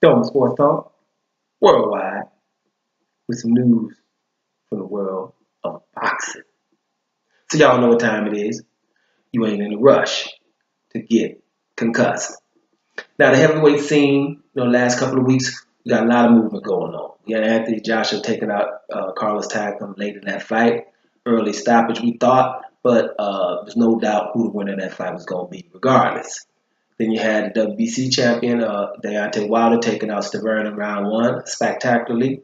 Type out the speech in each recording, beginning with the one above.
Film Sports Talk worldwide with some news from the world of boxing. So y'all know what time it is. You ain't in a rush to get concussed. Now the heavyweight scene, last couple of weeks, we got a lot of movement going on. We had Anthony Joshua taking out Carlos Takam late in that fight. Early stoppage, we thought, but there's no doubt who the winner of that fight was going to be regardless. Then you had the WBC champion, Deontay Wilder, taking out Stavern in round one spectacularly.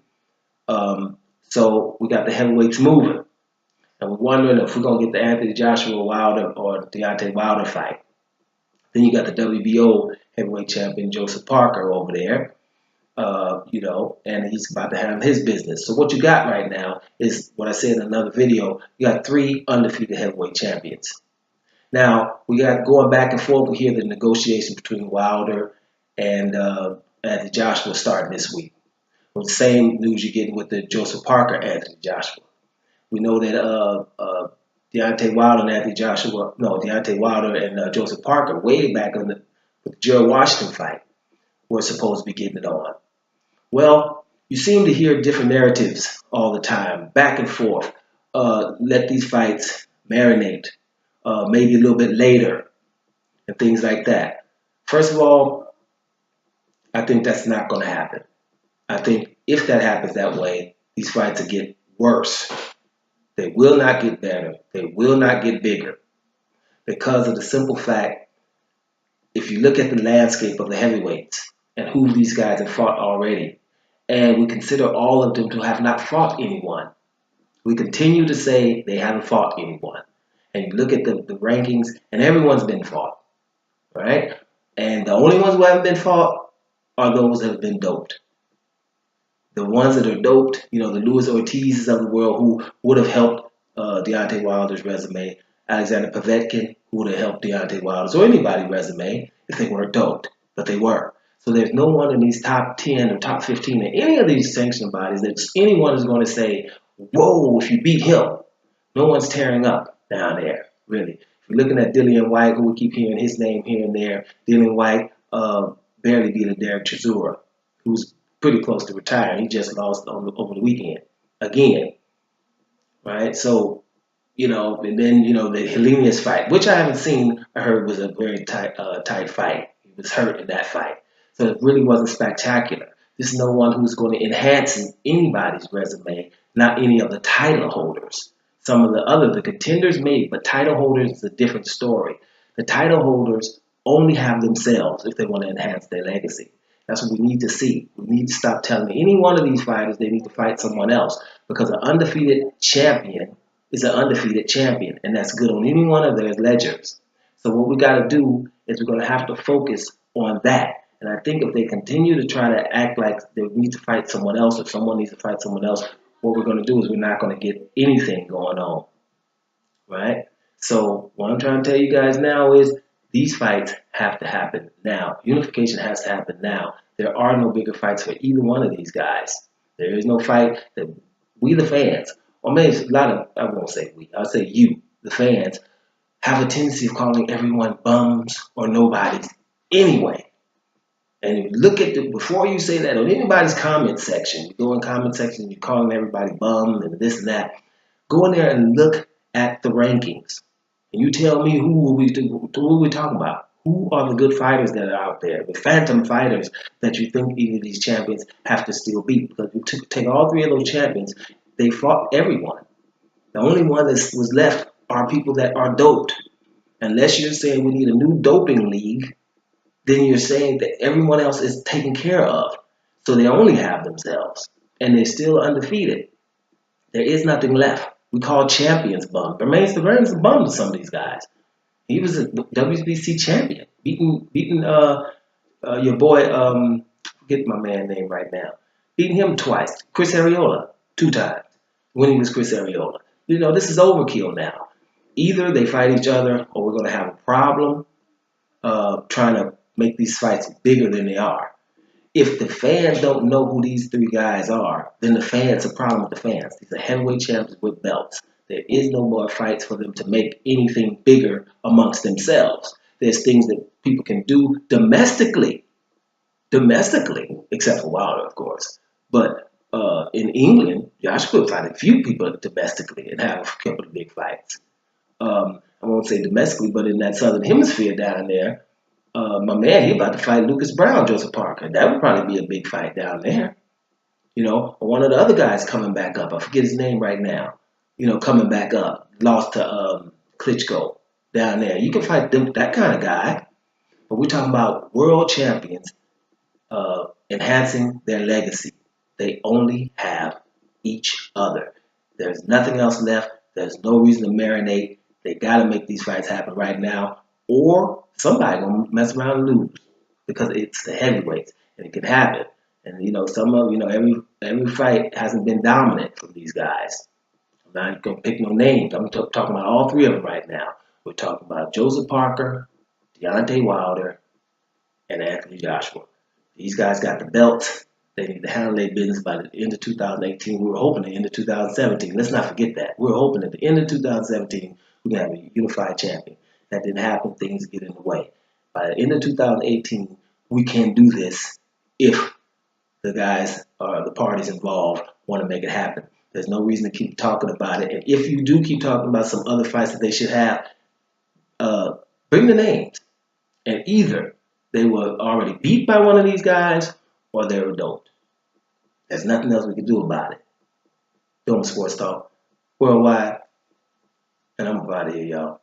So we got the heavyweights moving. And we're wondering if we're going to get the Anthony Joshua Wilder or Deontay Wilder fight. Then you got the WBO heavyweight champion, Joseph Parker, over there. And he's about to handle his business. So what you got right now is what I said in another video. You got 3 undefeated heavyweight champions. Now, we got going back and forth. We hear the negotiations between Wilder and Anthony Joshua starting this week. Well, the same news you're getting with the Joseph Parker, Anthony Joshua. We know that Deontay Wilder and Deontay Wilder and Joseph Parker, way back on the Gerald Washington fight, were supposed to be getting it on. Well, you seem to hear different narratives all the time, back and forth. Let these fights marinate, maybe a little bit later, and things like that. First of all, I think that's not going to happen. I think if that happens that way, these fights will get worse. They will not get better. They will not get bigger. Because of the simple fact, if you look at the landscape of the heavyweights and who these guys have fought already, and we consider all of them to have not fought anyone, we continue to say they haven't fought anyone. And you look at the rankings, and everyone's been fought, right? And the only ones who haven't been fought are those that have been doped. The ones that are doped, the Luis Ortiz's of the world who would have helped Deontay Wilder's resume, Alexander Povetkin, who would have helped Deontay Wilder's or anybody's resume if they weren't doped, but they were. So there's no one in these top 10 or top 15 in any of these sanctioned bodies that anyone is going to say, whoa, if you beat him. No one's tearing up down there, really. If you're looking at Dillian White, who we keep hearing his name here and there, Dillian White barely beat a Derek Chisora, who's pretty close to retiring. He just lost over the weekend again, right? So, and then, the Helenius fight, which I haven't seen or heard was a very tight fight. He was hurt in that fight. So it really wasn't spectacular. This is no one who's going to enhance anybody's resume, not any of the title holders. Some of the contenders maybe, but title holders is a different story. The title holders only have themselves if they want to enhance their legacy. That's what we need to see. We need to stop telling any one of these fighters they need to fight someone else, because an undefeated champion is an undefeated champion, and that's good on any one of their ledgers. So what we got to do is we're going to have to focus on that. And I think if they continue to try to act like they need to fight someone else or someone needs to fight someone else, what we're going to do is we're not going to get anything going on, right? So what I'm trying to tell you guys now is these fights have to happen now. Unification has to happen now. There are no bigger fights for either one of these guys. There is no fight that we, the fans, or maybe a lot of, I won't say we, I'll say you, the fans, have a tendency of calling everyone bums or nobodies anyway. And if you look at before you say that on anybody's comment section, you go in comment section, you're calling everybody bum and this and that, go in there and look at the rankings. And you tell me who are we talking about? Who are the good fighters that are out there? The phantom fighters that you think either of these champions have to still beat. Because if you take all 3 of those champions, they fought everyone. The only one that was left are people that are doped. Unless you're saying we need a new doping league, then you're saying that everyone else is taken care of. So they only have themselves. And they're still undefeated. There is nothing left. We call champions bum. Bermane Stivern's a bum to some of these guys. He was a WBC champion, beating your boy, forget my man's name right now, beating him twice. Chris Arreola, 2 times, when he was Chris Arreola. This is overkill now. Either they fight each other, or we're going to have a problem trying to make these fights bigger than they are. If the fans don't know who these 3 guys are, then the fans, a problem with the fans. These are heavyweight champions with belts. There is no more fights for them to make anything bigger amongst themselves. There's things that people can do domestically domestically, except for Wilder, of course. But in England, Joshua fought a few people domestically and have a couple of big fights. I won't say domestically, but in that southern hemisphere down there, my man, he about to fight Lucas Brown, Joseph Parker. That would probably be a big fight down there. You know, one of the other guys coming back up. I forget his name right now. You know, coming back up, lost to Klitschko down there. You can fight that kind of guy. But we're talking about world champions enhancing their legacy. They only have each other. There's nothing else left. There's no reason to marinate. They got to make these fights happen right now, or somebody gonna mess around and lose because it's the heavyweights and it can happen. And some of every fight hasn't been dominant from these guys. I'm not gonna pick no names. I'm talking about all three of them right now. We're talking about Joseph Parker, Deontay Wilder, and Anthony Joshua. These guys got the belts. They need to handle their business by the end of 2018. We were hoping the end of 2017. Let's not forget that. We were hoping at the end of 2017 we're going to have a unified champion. That didn't happen. Things get in the way. By the end of 2018, we can do this if the guys or the parties involved want to make it happen. There's no reason to keep talking about it. And if you do keep talking about some other fights that they should have, bring the names. And either they were already beat by one of these guys or they don't. There's nothing else we can do about it. Doing Sports Talk Worldwide. And I'm out of here, y'all.